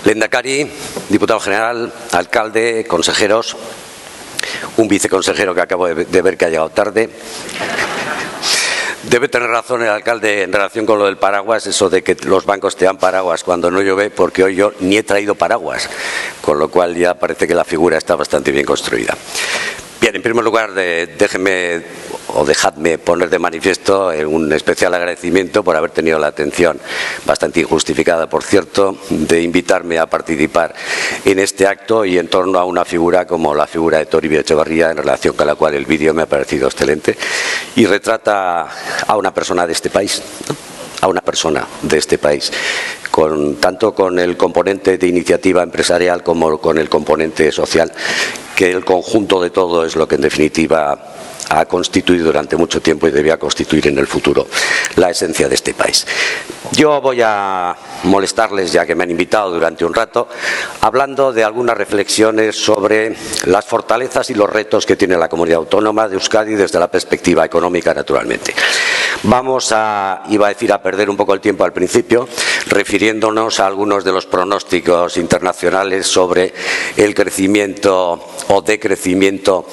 Lehendakari, diputado general, alcalde, consejeros, un viceconsejero que acabo de ver que ha llegado tarde. Debe tener razón el alcalde en relación con lo del paraguas, eso de que los bancos te dan paraguas cuando no llueve, porque hoy yo ni he traído paraguas, con lo cual ya parece que la figura está bastante bien construida. Bien, en primer lugar, dejadme poner de manifiesto un especial agradecimiento por haber tenido la atención, bastante injustificada por cierto, de invitarme a participar en este acto y en torno a una figura como la figura de Toribio Echevarría, en relación con la cual el vídeo me ha parecido excelente y retrata a una persona de este país, ¿no? A una persona de este país, tanto con el componente de iniciativa empresarial como con el componente social, que el conjunto de todo es lo que en definitiva ha constituido durante mucho tiempo y debía constituir en el futuro la esencia de este país. Yo voy a molestarles, ya que me han invitado durante un rato, hablando de algunas reflexiones sobre las fortalezas y los retos que tiene la comunidad autónoma de Euskadi desde la perspectiva económica, naturalmente. Iba a decir a perder un poco el tiempo al principio, refiriéndonos a algunos de los pronósticos internacionales sobre el crecimiento o decrecimiento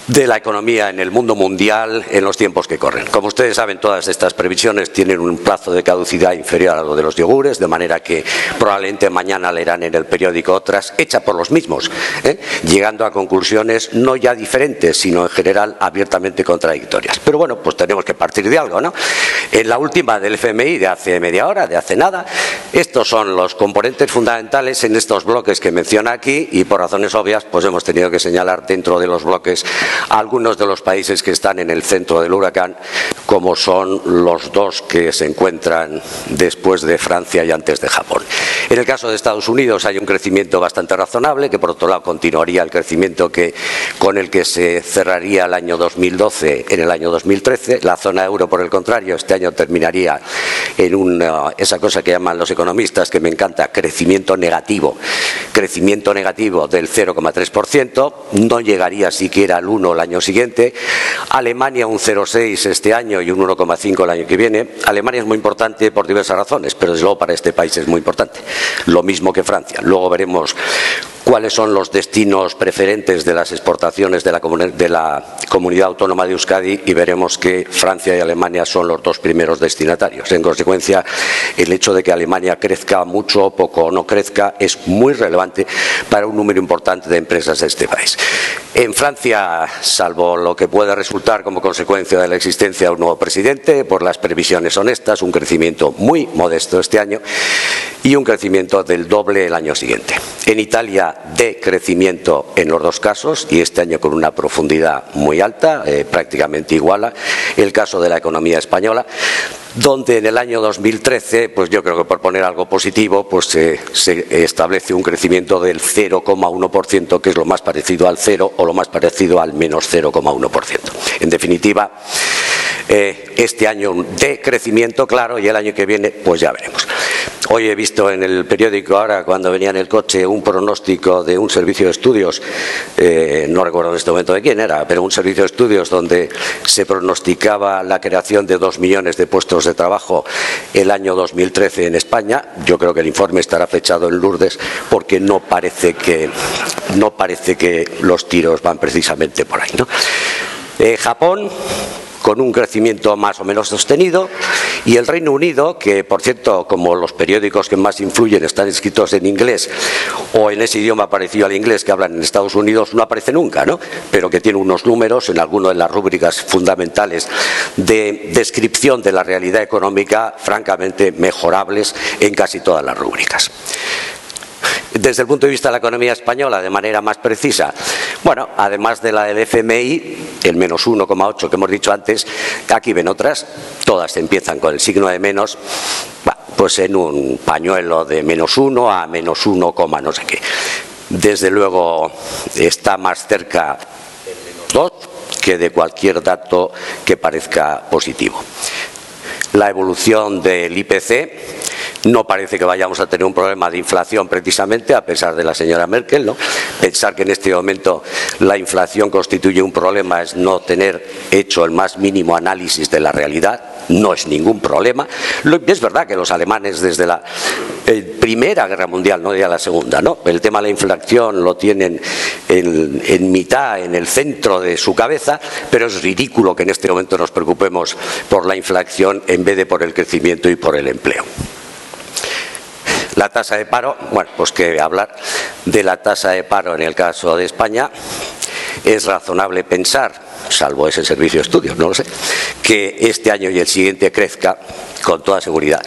de la economía en el mundo mundial en los tiempos que corren. Como ustedes saben, todas estas previsiones tienen un plazo de caducidad inferior a lo de los yogures, de manera que probablemente mañana leerán en el periódico otras hechas por los mismos, llegando a conclusiones no ya diferentes, sino en general abiertamente contradictorias. Pero bueno, pues tenemos que partir de algo, ¿no? En la última del FMI de hace media hora, de hace nada, estos son los componentes fundamentales en estos bloques que menciona aquí y por razones obvias pues hemos tenido que señalar dentro de los bloques algunos de los países que están en el centro del huracán, como son los dos que se encuentran después de Francia y antes de Japón. En el caso de Estados Unidos hay un crecimiento bastante razonable, que por otro lado continuaría el crecimiento con el que se cerraría el año 2012 en el año 2013. La zona euro, por el contrario, este año terminaría en esa cosa que llaman los economistas, que me encanta, crecimiento negativo del 0,3%, no llegaría siquiera al 1 el año siguiente. Alemania un 0,6 este año y un 1,5 el año que viene. Alemania es muy importante por diversas razones, pero desde luego para este país es muy importante, lo mismo que Francia. Luego veremos cuáles son los destinos preferentes de las exportaciones de la comunidad autónoma de Euskadi y veremos que Francia y Alemania son los dos primeros destinatarios. En consecuencia, el hecho de que Alemania crezca mucho, poco o no crezca es muy relevante para un número importante de empresas de este país. En Francia, salvo lo que pueda resultar como consecuencia de la existencia de un nuevo presidente, por las previsiones honestas, un crecimiento muy modesto este año y un crecimiento del doble el año siguiente. En Italia, decrecimiento en los dos casos y este año con una profundidad muy alta, prácticamente iguala el caso de la economía española, donde en el año 2013, pues yo creo que por poner algo positivo, pues se establece un crecimiento del 0,1%, que es lo más parecido al 0 o lo más parecido al menos 0,1%. En definitiva, este año un decrecimiento claro y el año que viene pues ya veremos. Hoy he visto en el periódico, ahora cuando venía en el coche, un pronóstico de un servicio de estudios, no recuerdo en este momento de quién era, pero un servicio de estudios donde se pronosticaba la creación de 2 millones de puestos de trabajo el año 2013 en España. Yo creo que el informe estará fechado en Lourdes porque no parece que los tiros van precisamente por ahí, ¿no? Japón, con un crecimiento más o menos sostenido, y el Reino Unido, que por cierto, como los periódicos que más influyen están escritos en inglés o en ese idioma parecido al inglés que hablan en Estados Unidos, no aparece nunca, ¿no? Pero que tiene unos números en alguna de las rúbricas fundamentales de descripción de la realidad económica francamente mejorables en casi todas las rúbricas. Desde el punto de vista de la economía española, de manera más precisa, bueno, además de la del FMI, el menos 1,8 que hemos dicho antes, aquí ven otras, todas empiezan con el signo de menos, pues en un pañuelo de menos 1 a menos 1, no sé qué. Desde luego está más cerca del menos 2 que de cualquier dato que parezca positivo. La evolución del IPC No parece que vayamos a tener un problema de inflación precisamente, a pesar de la señora Merkel, ¿no? Pensar que en este momento la inflación constituye un problema es no tener hecho el más mínimo análisis de la realidad. No es ningún problema. Es verdad que los alemanes desde la Primera Guerra Mundial, no ya la Segunda, ¿no? El tema de la inflación lo tienen en mitad, en el centro de su cabeza, pero es ridículo que en este momento nos preocupemos por la inflación en vez de por el crecimiento y por el empleo. La tasa de paro, bueno, pues que hablar de la tasa de paro en el caso de España, es razonable pensar, salvo ese servicio de estudios, no lo sé, que este año y el siguiente crezca con toda seguridad.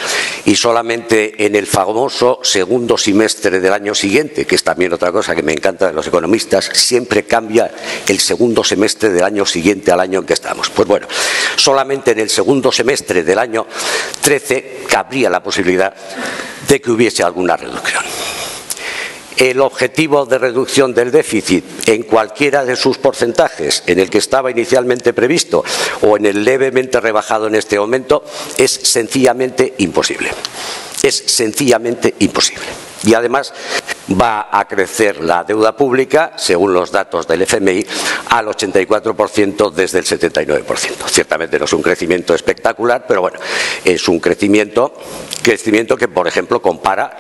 Y solamente en el famoso segundo semestre del año siguiente, que es también otra cosa que me encanta de los economistas, siempre cambia el segundo semestre del año siguiente al año en que estamos. Pues bueno, solamente en el segundo semestre del año 13 cabría la posibilidad de que hubiese alguna reducción. El objetivo de reducción del déficit en cualquiera de sus porcentajes, en el que estaba inicialmente previsto o en el levemente rebajado en este momento, es sencillamente imposible. Es sencillamente imposible. Y además va a crecer la deuda pública, según los datos del FMI, al 84% desde el 79%. Ciertamente no es un crecimiento espectacular, pero bueno, es un crecimiento que, por ejemplo, compara,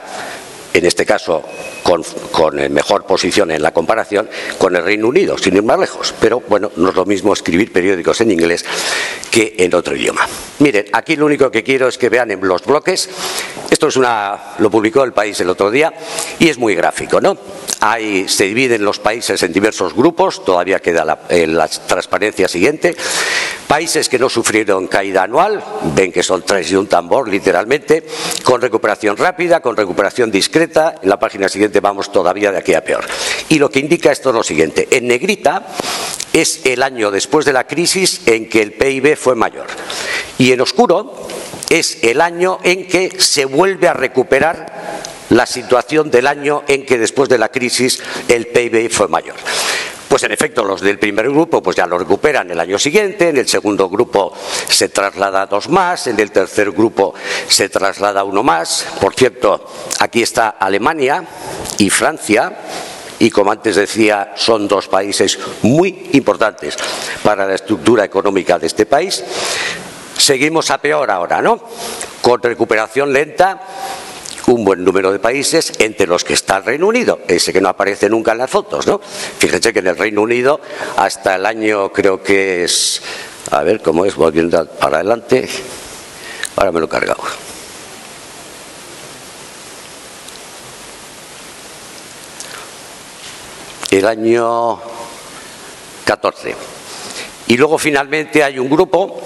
en este caso con mejor posición en la comparación, con el Reino Unido, sin ir más lejos. Pero bueno, no es lo mismo escribir periódicos en inglés que en otro idioma. Miren, aquí lo único que quiero es que vean en los bloques. Esto es lo publicó El País el otro día y es muy gráfico, ¿no? Se dividen los países en diversos grupos, todavía queda la transparencia siguiente. Países que no sufrieron caída anual, ven que son tres de un tambor, literalmente, con recuperación rápida, con recuperación discreta. En la página siguiente vamos todavía de aquí a peor. Y lo que indica esto es lo siguiente: en negrita es el año después de la crisis en que el PIB fue mayor, y en oscuro es el año en que se vuelve a recuperar la situación del año en que después de la crisis el PIB fue mayor. Pues en efecto, los del primer grupo pues ya lo recuperan el año siguiente, en el segundo grupo se traslada 2 más, en el tercer grupo se traslada 1 más. Por cierto, aquí está Alemania y Francia, y como antes decía, son dos países muy importantes para la estructura económica de este país. Seguimos a peor ahora, ¿no? Con recuperación lenta, un buen número de países, entre los que está el Reino Unido, ese que no aparece nunca en las fotos, ¿no? Fíjense que en el Reino Unido, hasta el año, creo que es, a ver cómo es, volviendo para adelante, ahora me lo he cargado. El año 14. Y luego finalmente hay un grupo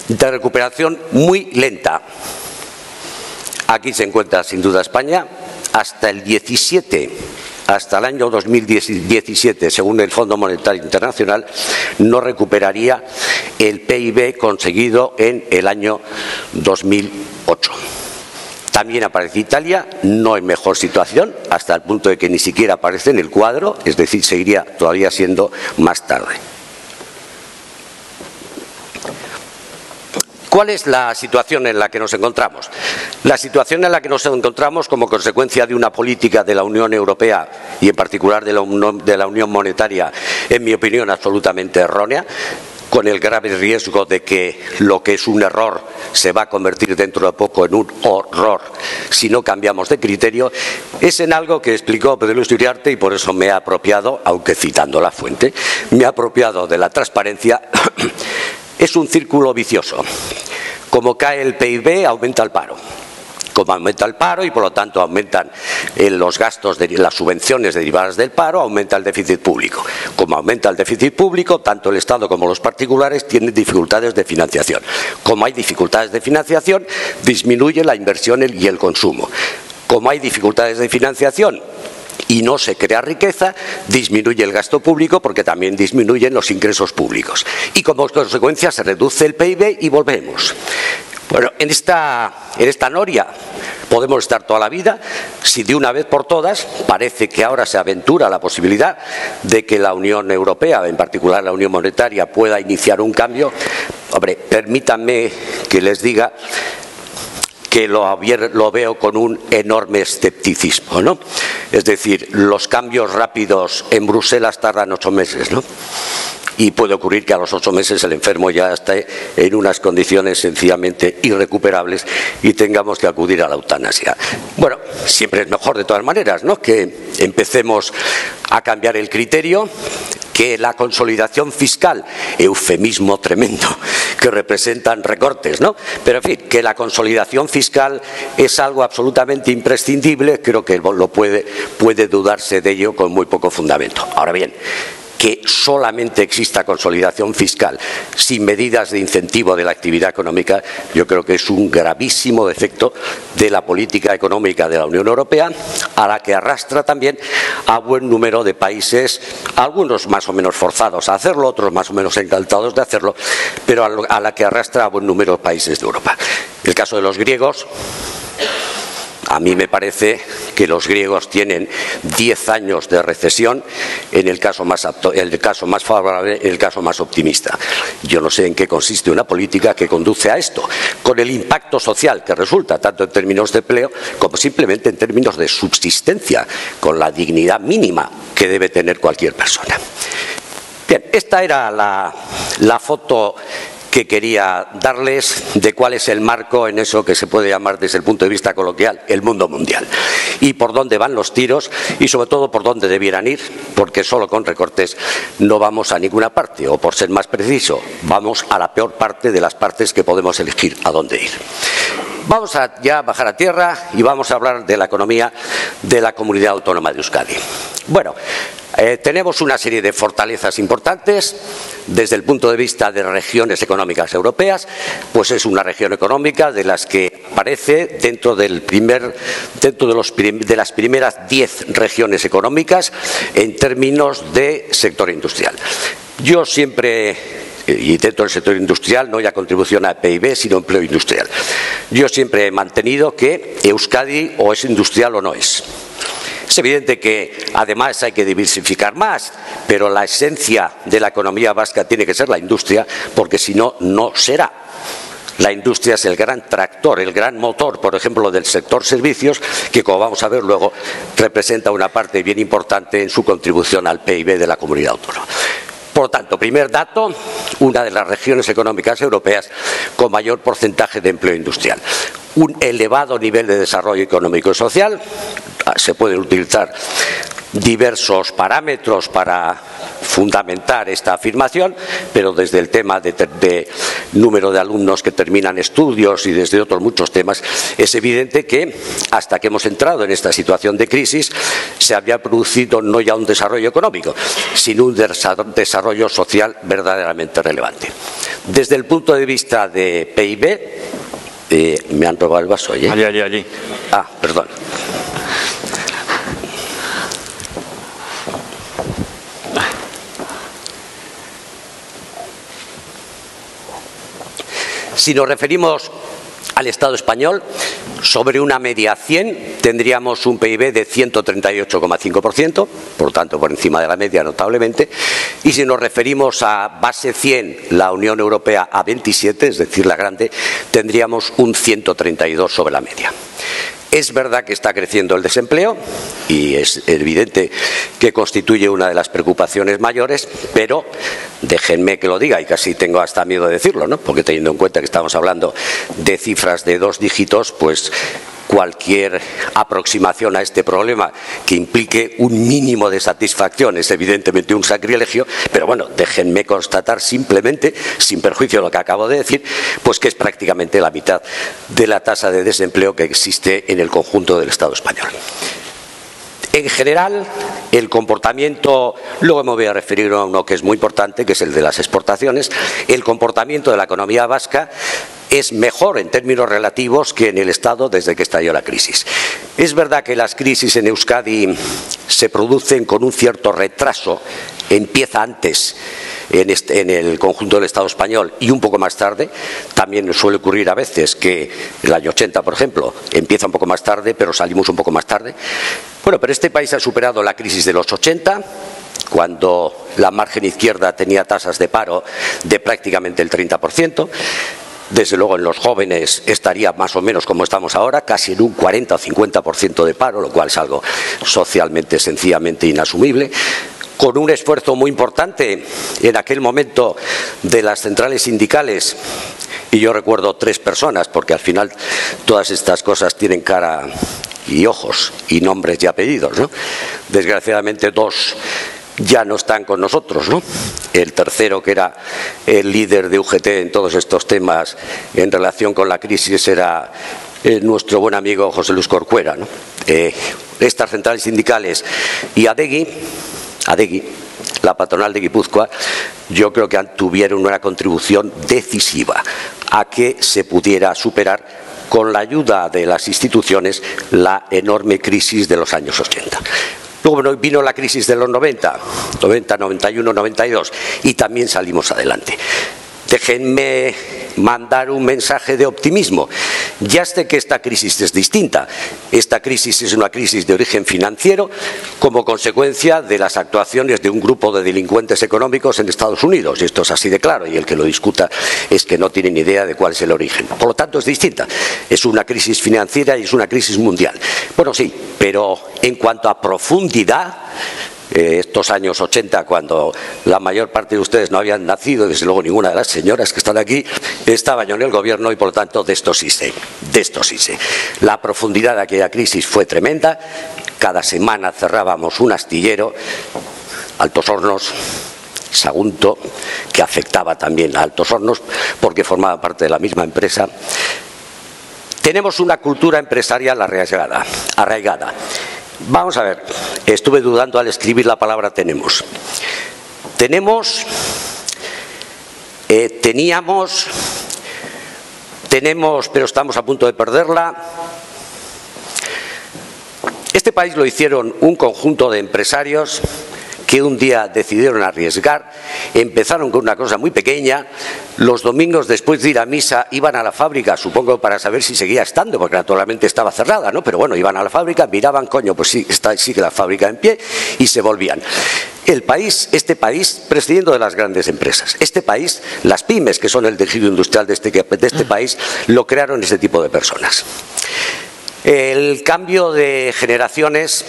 de recuperación muy lenta. Aquí se encuentra sin duda España. Hasta el 17, hasta el año 2017, según el Fondo Monetario Internacional, no recuperaría el PIB conseguido en el año 2008. También aparece Italia, no en mejor situación, hasta el punto de que ni siquiera aparece en el cuadro, es decir, seguiría todavía siendo más tarde. ¿Cuál es la situación en la que nos encontramos? La situación en la que nos encontramos como consecuencia de una política de la Unión Europea y en particular de la Unión Monetaria, en mi opinión, absolutamente errónea, con el grave riesgo de que lo que es un error se va a convertir dentro de poco en un horror si no cambiamos de criterio, es en algo que explicó Pedro Luis Uriarte, y por eso me he apropiado, aunque citando la fuente, me he apropiado de la transparencia. Es un círculo vicioso. Como cae el PIB, aumenta el paro. Como aumenta el paro y por lo tanto aumentan los gastos de las subvenciones derivadas del paro, aumenta el déficit público. Como aumenta el déficit público, tanto el Estado como los particulares tienen dificultades de financiación. Como hay dificultades de financiación, disminuye la inversión y el consumo. Como hay dificultades de financiación y no se crea riqueza, disminuye el gasto público porque también disminuyen los ingresos públicos. Y como consecuencia se reduce el PIB y volvemos. Bueno, en esta noria podemos estar toda la vida si de una vez por todas parece que ahora se aventura la posibilidad de que la Unión Europea, en particular la Unión Monetaria, pueda iniciar un cambio. Hombre, permítanme que les diga que lo veo con un enorme escepticismo, ¿no? Es decir, los cambios rápidos en Bruselas tardan 8 meses, ¿no? Y puede ocurrir que a los 8 meses el enfermo ya esté en unas condiciones sencillamente irrecuperables y tengamos que acudir a la eutanasia. Bueno, siempre es mejor de todas maneras, ¿no?, que empecemos a cambiar el criterio, que la consolidación fiscal, eufemismo tremendo, que representan recortes, ¿no? Pero en fin, que la consolidación fiscal es algo absolutamente imprescindible, creo que puede dudarse de ello con muy poco fundamento. Ahora bien, que solamente exista consolidación fiscal sin medidas de incentivo de la actividad económica, yo creo que es un gravísimo defecto de la política económica de la Unión Europea, a la que arrastra también a buen número de países, algunos más o menos forzados a hacerlo, otros más o menos encantados de hacerlo, pero a la que arrastra a buen número de países de Europa. El caso de los griegos. A mí me parece que los griegos tienen 10 años de recesión en el caso más favorable, en el caso más optimista. Yo no sé en qué consiste una política que conduce a esto, con el impacto social que resulta, tanto en términos de empleo como simplemente en términos de subsistencia, con la dignidad mínima que debe tener cualquier persona. Bien, esta era la foto que quería darles de cuál es el marco en eso que se puede llamar desde el punto de vista coloquial el mundo mundial y por dónde van los tiros y sobre todo por dónde debieran ir, porque solo con recortes no vamos a ninguna parte, o por ser más preciso, vamos a la peor parte de las partes que podemos elegir a dónde ir. Vamos a ya bajar a tierra y vamos a hablar de la economía de la Comunidad Autónoma de Euskadi. Bueno, tenemos una serie de fortalezas importantes desde el punto de vista de regiones económicas europeas, pues es una región económica de las que aparece dentro de las primeras 10 regiones económicas en términos de sector industrial. Yo siempre, y dentro del sector industrial no ya contribución a PIB, sino empleo industrial, yo siempre he mantenido que Euskadi o es industrial o no es. Es evidente que además hay que diversificar más, pero la esencia de la economía vasca tiene que ser la industria, porque si no, no será. La industria es el gran tractor, el gran motor, por ejemplo, del sector servicios, que como vamos a ver luego, representa una parte bien importante en su contribución al PIB de la comunidad autónoma. Por lo tanto, primer dato, una de las regiones económicas europeas con mayor porcentaje de empleo industrial. Un elevado nivel de desarrollo económico y social. Se pueden utilizar diversos parámetros para fundamentar esta afirmación, pero desde el tema de número de alumnos que terminan estudios y desde otros muchos temas, es evidente que hasta que hemos entrado en esta situación de crisis se había producido no ya un desarrollo económico, sino un desarrollo social verdaderamente relevante. Desde el punto de vista de PIB, me han robado el vaso, ¿eh? Allí. Ah, perdón. Si nos referimos al Estado español, sobre una media 100 tendríamos un PIB de 138,5%, por lo tanto por encima de la media notablemente, y si nos referimos a base 100, la Unión Europea a 27, es decir, la grande, tendríamos un 132 sobre la media. Es verdad que está creciendo el desempleo y es evidente que constituye una de las preocupaciones mayores, pero déjenme que lo diga, y casi tengo hasta miedo de decirlo, ¿no? Porque teniendo en cuenta que estamos hablando de cifras de 2 dígitos, pues cualquier aproximación a este problema que implique un mínimo de satisfacción es evidentemente un sacrilegio, pero bueno, déjenme constatar simplemente, sin perjuicio de lo que acabo de decir, pues que es prácticamente la mitad de la tasa de desempleo que existe en el conjunto del Estado español. En general, el comportamiento, luego me voy a referir a uno que es muy importante, que es el de las exportaciones, el comportamiento de la economía vasca es mejor en términos relativos que en el Estado desde que estalló la crisis. Es verdad que las crisis en Euskadi se producen con un cierto retraso, empieza antes en el conjunto del Estado español y un poco más tarde. También nos suele ocurrir a veces que el año 80, por ejemplo, empieza un poco más tarde, pero salimos un poco más tarde. Bueno, pero este país ha superado la crisis de los 80, cuando la margen izquierda tenía tasas de paro de prácticamente el 30%. Desde luego en los jóvenes estaría más o menos como estamos ahora, casi en un 40 o 50% de paro, lo cual es algo socialmente sencillamente inasumible. Con un esfuerzo muy importante en aquel momento de las centrales sindicales, y yo recuerdo 3 personas, porque al final todas estas cosas tienen cara y ojos y nombres y apellidos, ¿no? Desgraciadamente 2 ya no están con nosotros, ¿no? El tercero, que era el líder de UGT en todos estos temas en relación con la crisis, era nuestro buen amigo José Luis Corcuera, ¿no? Estas centrales sindicales y Adegi, la patronal de Guipúzcoa, yo creo que tuvieron una contribución decisiva a que se pudiera superar, con la ayuda de las instituciones, la enorme crisis de los años 80. Luego vino la crisis de los 90, 91, 92, y también salimos adelante. Déjenme mandar un mensaje de optimismo. Ya sé que esta crisis es distinta. Esta crisis es una crisis de origen financiero como consecuencia de las actuaciones de un grupo de delincuentes económicos en Estados Unidos. Y esto es así de claro, y el que lo discuta es que no tiene ni idea de cuál es el origen. Por lo tanto, es distinta. Es una crisis financiera y es una crisis mundial. Bueno, sí, pero en cuanto a profundidad, estos años 80, cuando la mayor parte de ustedes no habían nacido, desde luego ninguna de las señoras que están aquí, estaba yo en el gobierno y por lo tanto de esto sí sé. La profundidad de aquella crisis fue tremenda. Cada semana cerrábamos un astillero, Altos Hornos, Sagunto, que afectaba también a Altos Hornos porque formaba parte de la misma empresa. Tenemos una cultura empresarial arraigada. Vamos a ver, estuve dudando al escribir la palabra tenemos. Teníamos, pero estamos a punto de perderla. Este país lo hicieron un conjunto de empresarios que un día decidieron arriesgar, empezaron con una cosa muy pequeña, los domingos después de ir a misa iban a la fábrica, supongo para saber si seguía estando, porque naturalmente estaba cerrada, ¿no? Pero bueno, iban a la fábrica, miraban, coño, pues sí, sigue la fábrica en pie, y se volvían. Este país, prescindiendo de las grandes empresas, este país, las pymes, que son el tejido industrial de este país, lo crearon ese tipo de personas. El cambio de generaciones,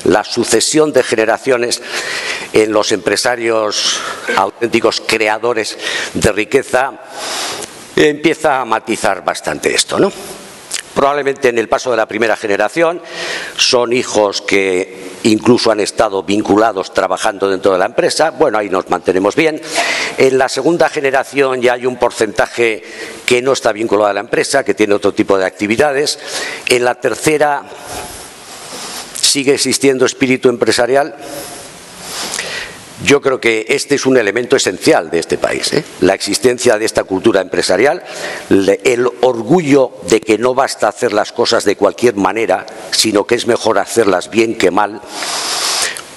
la sucesión de generaciones en los empresarios auténticos creadores de riqueza empieza a matizar bastante esto, ¿no? Probablemente en el paso de la primera generación son hijos que incluso han estado vinculados trabajando dentro de la empresa, bueno, ahí nos mantenemos bien. En la segunda generación ya hay un porcentaje que no está vinculado a la empresa, que tiene otro tipo de actividades. En la tercera sigue existiendo espíritu empresarial. Yo creo que este es un elemento esencial de este país, la existencia de esta cultura empresarial, el orgullo de que no basta hacer las cosas de cualquier manera, sino que es mejor hacerlas bien que mal.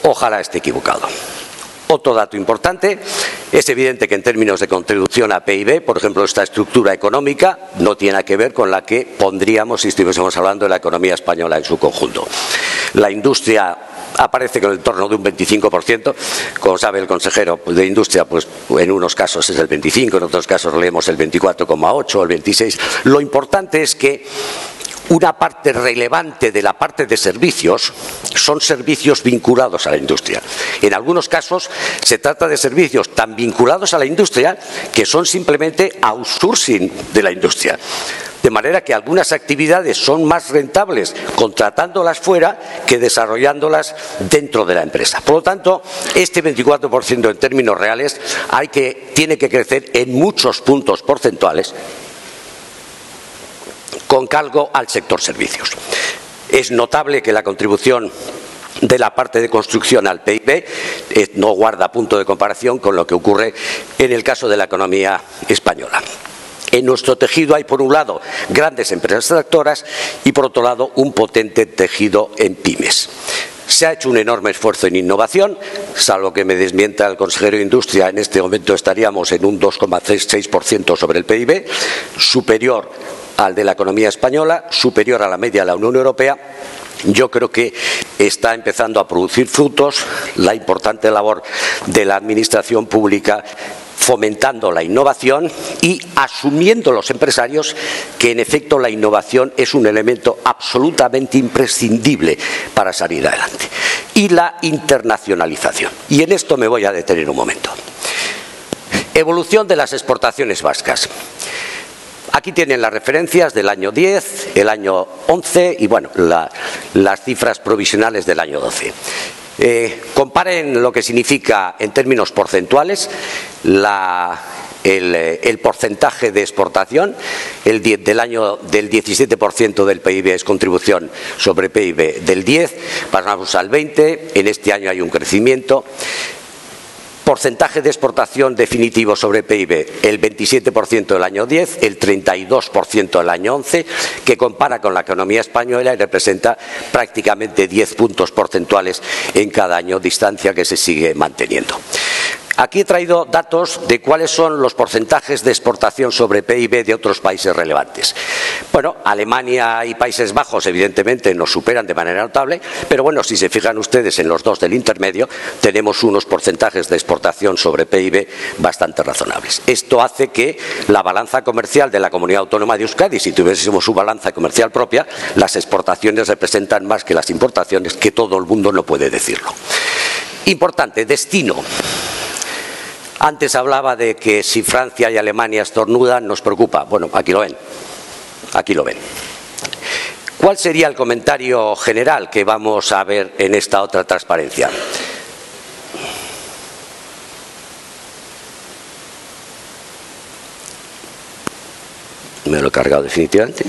Ojalá esté equivocado. Otro dato importante, es evidente que en términos de contribución a PIB, por ejemplo, esta estructura económica no tiene nada que ver con la que pondríamos si estuviésemos hablando de la economía española en su conjunto. La industria aparece con el torno de un 25%, como sabe el consejero de Industria, pues en unos casos es el 25%, en otros casos leemos el 24,8%, el 26%. Lo importante es que una parte relevante de la parte de servicios son servicios vinculados a la industria. En algunos casos se trata de servicios tan vinculados a la industria que son simplemente outsourcing de la industria. De manera que algunas actividades son más rentables contratándolas fuera que desarrollándolas dentro de la empresa. Por lo tanto, este 24% en términos reales tiene que crecer en muchos puntos porcentuales con cargo al sector servicios. Es notable que la contribución de la parte de construcción al PIB no guarda punto de comparación con lo que ocurre en el caso de la economía española. En nuestro tejido hay, por un lado, grandes empresas tractoras y, por otro lado, un potente tejido en pymes. Se ha hecho un enorme esfuerzo en innovación, salvo que me desmienta el consejero de Industria, en este momento estaríamos en un 2,6% sobre el PIB, superior al de la economía española, superior a la media de la Unión Europea. Yo creo que está empezando a producir frutos la importante labor de la administración pública fomentando la innovación y asumiendo los empresarios que en efecto la innovación es un elemento absolutamente imprescindible para salir adelante. Y la internacionalización. Y en esto me voy a detener un momento. Evolución de las exportaciones vascas. Aquí tienen las referencias del año 10, el año 11 y bueno, las cifras provisionales del año 12. Comparen lo que significa en términos porcentuales el porcentaje de exportación. Del 17% del PIB es contribución sobre PIB del 10, pasamos al 20, en este año hay un crecimiento. Porcentaje de exportación definitivo sobre PIB, el 27% del año 10, el 32% del año 11, que compara con la economía española y representa prácticamente 10 puntos porcentuales en cada año, distancia que se sigue manteniendo. Aquí he traído datos de cuáles son los porcentajes de exportación sobre PIB de otros países relevantes. Bueno, Alemania y Países Bajos evidentemente nos superan de manera notable, pero bueno, si se fijan ustedes en los dos del intermedio, tenemos unos porcentajes de exportación sobre PIB bastante razonables. Esto hace que la balanza comercial de la Comunidad Autónoma de Euskadi, si tuviésemos su balanza comercial propia, las exportaciones representan más que las importaciones, que todo el mundo no puede decirlo. Importante, destino. Antes hablaba de que si Francia y Alemania estornudan nos preocupa. Bueno, aquí lo ven. Aquí lo ven. ¿Cuál sería el comentario general que vamos a ver en esta otra transparencia? Me lo he cargado definitivamente.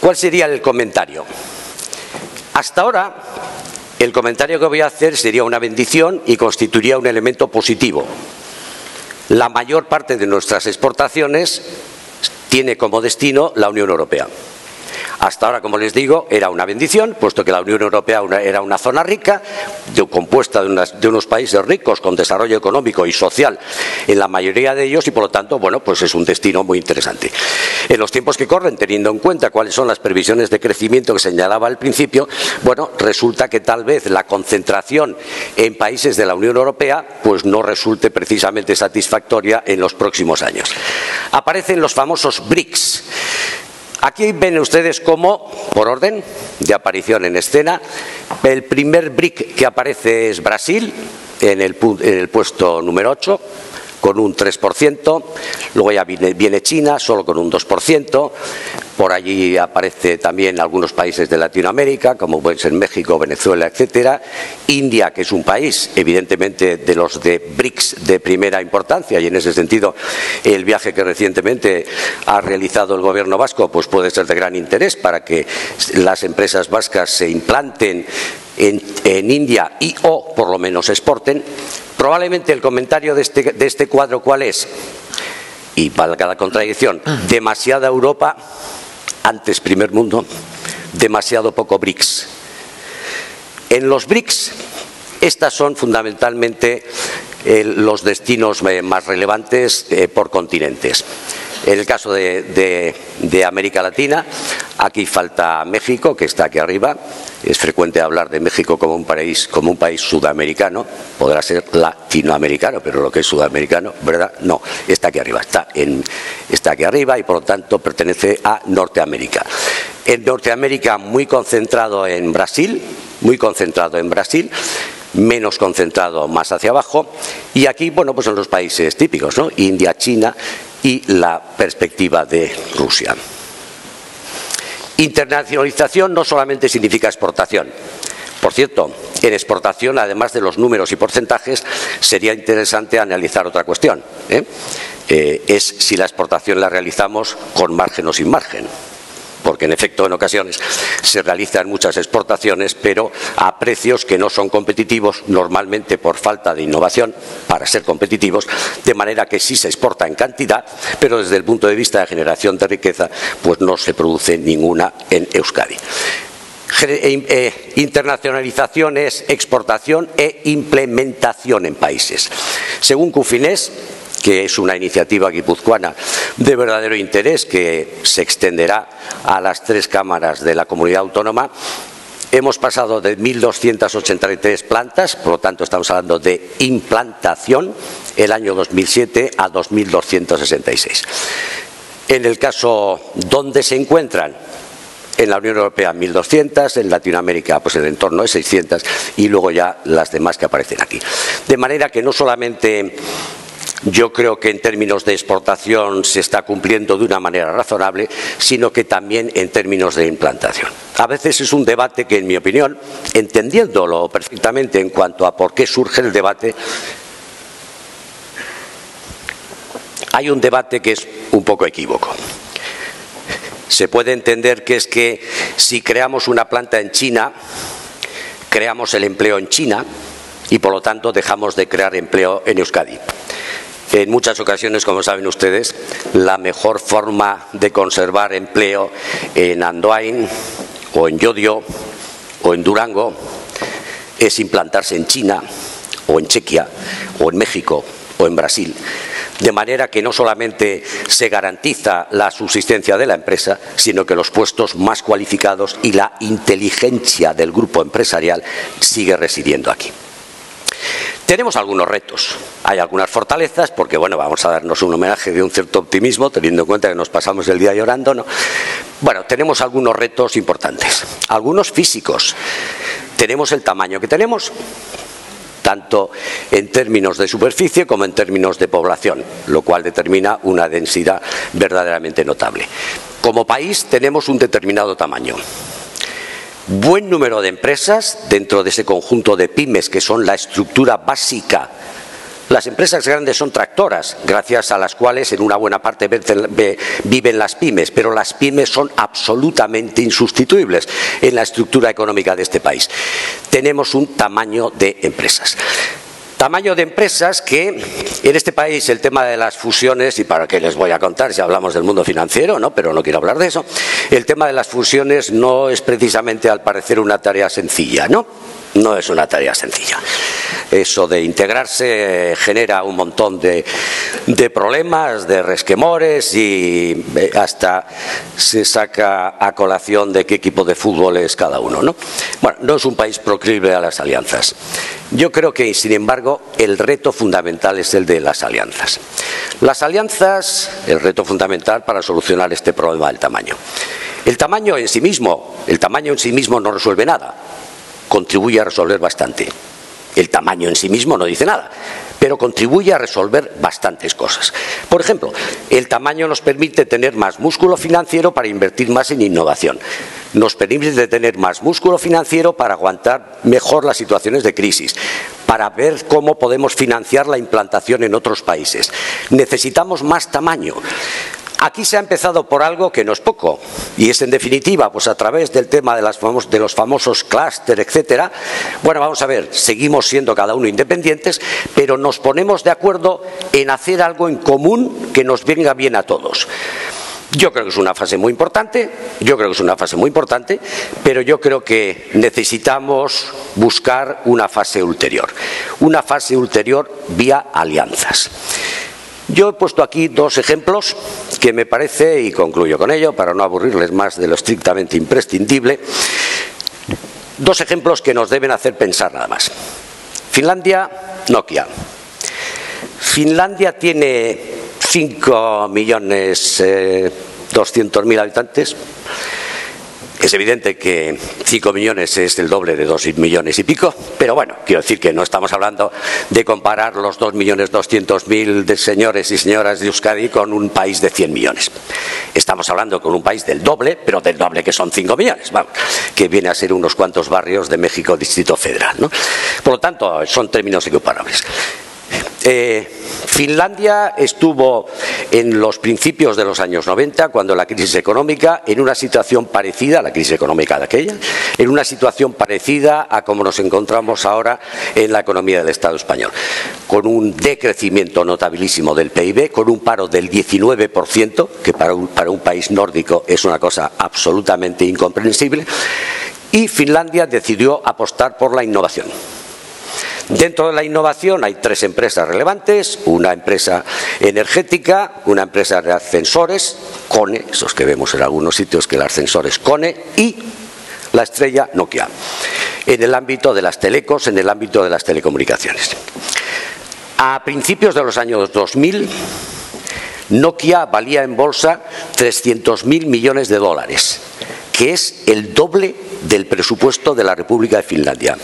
¿Cuál sería el comentario? Hasta ahora, el comentario que voy a hacer sería una bendición y constituiría un elemento positivo. La mayor parte de nuestras exportaciones tiene como destino la Unión Europea. Hasta ahora, como les digo, era una bendición, puesto que la Unión Europea era una zona rica, compuesta de unos países ricos con desarrollo económico y social en la mayoría de ellos y, por lo tanto, bueno, pues es un destino muy interesante. En los tiempos que corren, teniendo en cuenta cuáles son las previsiones de crecimiento que señalaba al principio, bueno, resulta que tal vez la concentración en países de la Unión Europea pues no resulte precisamente satisfactoria en los próximos años. Aparecen los famosos BRICS. Aquí ven ustedes cómo, por orden de aparición en escena, el primer BRIC que aparece es Brasil, en el puesto número 8, con un 3%, luego ya viene China, solo con un 2%, por allí aparece también algunos países de Latinoamérica, como pueden ser México, Venezuela, etcétera, India, que es un país, evidentemente, de los de BRICS de primera importancia, y en ese sentido el viaje que recientemente ha realizado el gobierno vasco pues puede ser de gran interés para que las empresas vascas se implanten en India y o por lo menos exporten. Probablemente el comentario de este cuadro, ¿cuál es? Y valga la contradicción, demasiada Europa, antes primer mundo, demasiado poco BRICS. En los BRICS, estas son fundamentalmente los destinos más relevantes por continentes. En el caso de América Latina, aquí falta México, que está aquí arriba. Es frecuente hablar de México como un país sudamericano, podrá ser latinoamericano, pero lo que es sudamericano, ¿verdad? No, está aquí arriba, está aquí arriba y por lo tanto pertenece a Norteamérica. En Norteamérica muy concentrado en Brasil, menos concentrado más hacia abajo, y aquí, bueno, pues son los países típicos, ¿no? India, China y la perspectiva de Rusia. Internacionalización no solamente significa exportación. Por cierto, en exportación, además de los números y porcentajes, sería interesante analizar otra cuestión. Es si la exportación la realizamos con margen o sin margen. Porque en efecto en ocasiones se realizan muchas exportaciones, pero a precios que no son competitivos, normalmente por falta de innovación para ser competitivos, de manera que sí se exporta en cantidad, pero desde el punto de vista de generación de riqueza, pues no se produce ninguna en Euskadi. Internacionalización es exportación e implementación en países. Según Cufines, que es una iniciativa guipuzcoana de verdadero interés que se extenderá a las 3 cámaras de la comunidad autónoma, hemos pasado de 1.283 plantas, por lo tanto estamos hablando de implantación, el año 2007 a 2.266. En el caso donde se encuentran, en la Unión Europea 1.200, en Latinoamérica pues en torno de 600 y luego ya las demás que aparecen aquí. De manera que no solamente yo creo que en términos de exportación se está cumpliendo de una manera razonable, sino que también en términos de implantación. A veces es un debate que, en mi opinión, entendiéndolo perfectamente en cuanto a por qué surge el debate, hay un debate que es un poco equívoco. Se puede entender que es que si creamos una planta en China, creamos el empleo en China y por lo tanto dejamos de crear empleo en Euskadi. En muchas ocasiones, como saben ustedes, la mejor forma de conservar empleo en Andoain o en Llodio o en Durango es implantarse en China o en Chequia o en México o en Brasil. De manera que no solamente se garantiza la subsistencia de la empresa, sino que los puestos más cualificados y la inteligencia del grupo empresarial sigue residiendo aquí. Tenemos algunos retos, hay algunas fortalezas, porque bueno, vamos a darnos un homenaje de un cierto optimismo, teniendo en cuenta que nos pasamos el día llorando, ¿no? Bueno, tenemos algunos retos importantes, algunos físicos. Tenemos el tamaño que tenemos, tanto en términos de superficie como en términos de población, lo cual determina una densidad verdaderamente notable. Como país tenemos un determinado tamaño. Buen número de empresas dentro de ese conjunto de pymes que son la estructura básica. Las empresas grandes son tractoras, gracias a las cuales en una buena parte viven las pymes, pero las pymes son absolutamente insustituibles en la estructura económica de este país. Tenemos un tamaño de empresas. Tamaño de empresas que en este país el tema de las fusiones, y para qué les voy a contar si hablamos del mundo financiero, ¿no? Pero no quiero hablar de eso, el tema de las fusiones no es precisamente al parecer una tarea sencilla, ¿no? No es una tarea sencilla. Eso de integrarse genera un montón de problemas, de resquemores y hasta se saca a colación de qué equipo de fútbol es cada uno, ¿no? Bueno, no es un país proclive a las alianzas. Yo creo que, sin embargo, el reto fundamental es el de las alianzas. Las alianzas, el reto fundamental para solucionar este problema del tamaño. El tamaño en sí mismo no resuelve nada. Contribuye a resolver bastante. El tamaño en sí mismo no dice nada, pero contribuye a resolver bastantes cosas. Por ejemplo, el tamaño nos permite tener más músculo financiero para invertir más en innovación. Nos permite tener más músculo financiero para aguantar mejor las situaciones de crisis, para ver cómo podemos financiar la implantación en otros países. Necesitamos más tamaño. Aquí se ha empezado por algo que no es poco, y es en definitiva, pues a través del tema de los famosos clúster, etcétera. Bueno, vamos a ver, seguimos siendo cada uno independientes, pero nos ponemos de acuerdo en hacer algo en común que nos venga bien a todos. Yo creo que es una fase muy importante, pero yo creo que necesitamos buscar una fase ulterior vía alianzas. Yo he puesto aquí dos ejemplos que me parece, y concluyo con ello para no aburrirles más de lo estrictamente imprescindible, dos ejemplos que nos deben hacer pensar nada más. Finlandia, Nokia. Finlandia tiene 5.200.000 habitantes. Es evidente que 5 millones es el doble de 2 millones y pico, pero bueno, quiero decir que no estamos hablando de comparar los 2.200.000 de señores y señoras de Euskadi con un país de 100 millones. Estamos hablando con un país del doble, pero del doble que son 5 millones, vamos, que viene a ser unos cuantos barrios de México Distrito Federal, ¿no? Por lo tanto, son términos equiparables. Finlandia estuvo en los principios de los años 90, cuando la crisis económica, en una situación parecida a la crisis económica de aquella, en una situación parecida a como nos encontramos ahora en la economía del Estado español, con un decrecimiento notabilísimo del PIB, con un paro del 19%, que para un país nórdico es una cosa absolutamente incomprensible, y Finlandia decidió apostar por la innovación. Dentro de la innovación hay tres empresas relevantes: una empresa energética, una empresa de ascensores, KONE, esos que vemos en algunos sitios, que el ascensor es KONE, y la estrella Nokia, en el ámbito de las telecos, en el ámbito de las telecomunicaciones. A principios de los años 2000, Nokia valía en bolsa 300.000 millones de dólares, que es el doble del presupuesto de la República de Finlandia.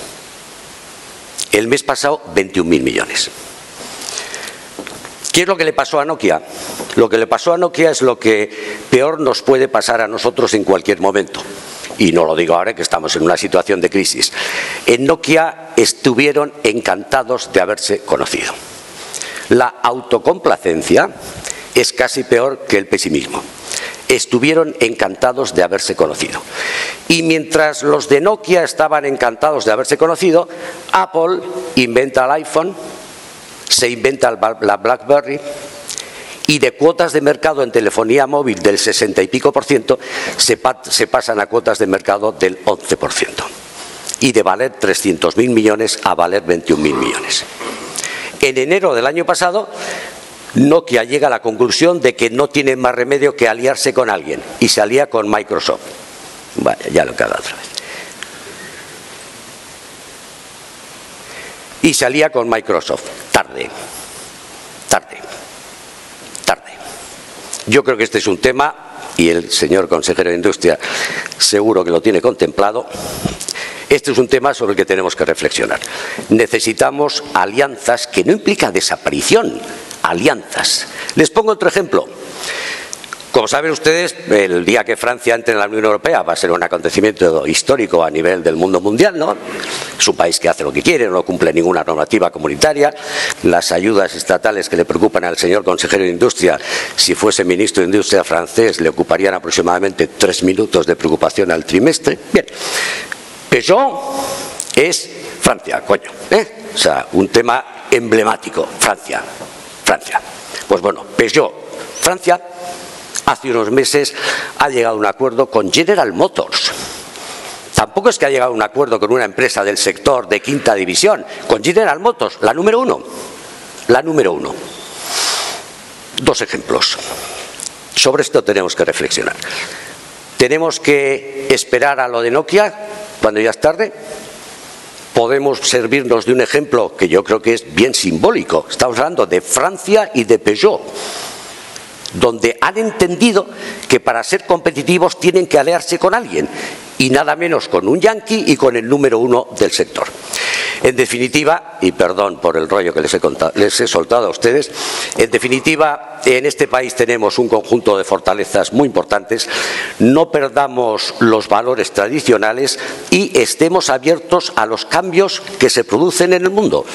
El mes pasado, 21.000 millones. ¿Qué es lo que le pasó a Nokia? Lo que le pasó a Nokia es lo que peor nos puede pasar a nosotros en cualquier momento. Y no lo digo ahora que estamos en una situación de crisis. En Nokia estuvieron encantados de haberse conocido. La autocomplacencia es casi peor que el pesimismo. Estuvieron encantados de haberse conocido. Y mientras los de Nokia estaban encantados de haberse conocido, Apple inventa el iPhone, se inventa la BlackBerry, y de cuotas de mercado en telefonía móvil del 60 y pico % se pasan a cuotas de mercado del 11%. Y de valer 300.000 millones a valer 21.000 millones. En enero del año pasado, Nokia llega a la conclusión de que no tiene más remedio que aliarse con alguien, y se alía con Microsoft. Vaya, ya lo he cagado otra vez. Y se alía con Microsoft. Tarde. Yo creo que este es un tema, y el señor consejero de Industria seguro que lo tiene contemplado, este es un tema sobre el que tenemos que reflexionar. Necesitamos alianzas que no implican desaparición, alianzas. Les pongo otro ejemplo. Como saben ustedes, el día que Francia entre en la Unión Europea va a ser un acontecimiento histórico a nivel del mundo mundial, ¿no? Es un país que hace lo que quiere, no cumple ninguna normativa comunitaria. Las ayudas estatales que le preocupan al señor consejero de Industria, si fuese ministro de Industria francés, le ocuparían aproximadamente 3 minutos de preocupación al trimestre. Bien, Peugeot es Francia, coño, ¿eh? O sea, un tema emblemático, Francia. Pues bueno, Peugeot, Francia, hace unos meses ha llegado a un acuerdo con General Motors. Tampoco es que ha llegado a un acuerdo con una empresa del sector de quinta división, con General Motors, la número uno. Dos ejemplos. Sobre esto tenemos que reflexionar. ¿Tenemos que esperar a lo de Nokia cuando ya es tarde? Podemos servirnos de un ejemplo que yo creo que es bien simbólico. Estamos hablando de Francia y de Peugeot, donde han entendido que para ser competitivos tienen que aliarse con alguien, y nada menos con un yanqui y con el número uno del sector. En definitiva, y perdón por el rollo que les he soltado a ustedes, en definitiva, en este país tenemos un conjunto de fortalezas muy importantes. No perdamos los valores tradicionales y estemos abiertos a los cambios que se producen en el mundo.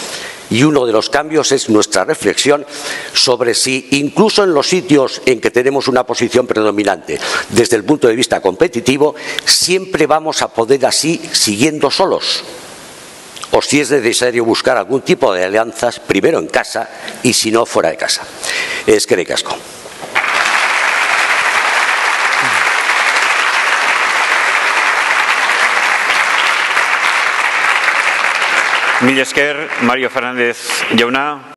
Y uno de los cambios es nuestra reflexión sobre si incluso en los sitios en que tenemos una posición predominante desde el punto de vista competitivo, siempre vamos a poder así siguiendo solos, o si es necesario buscar algún tipo de alianzas primero en casa y si no fuera de casa. Eskerrik asko. Mila esker, Mario Fernández jauna.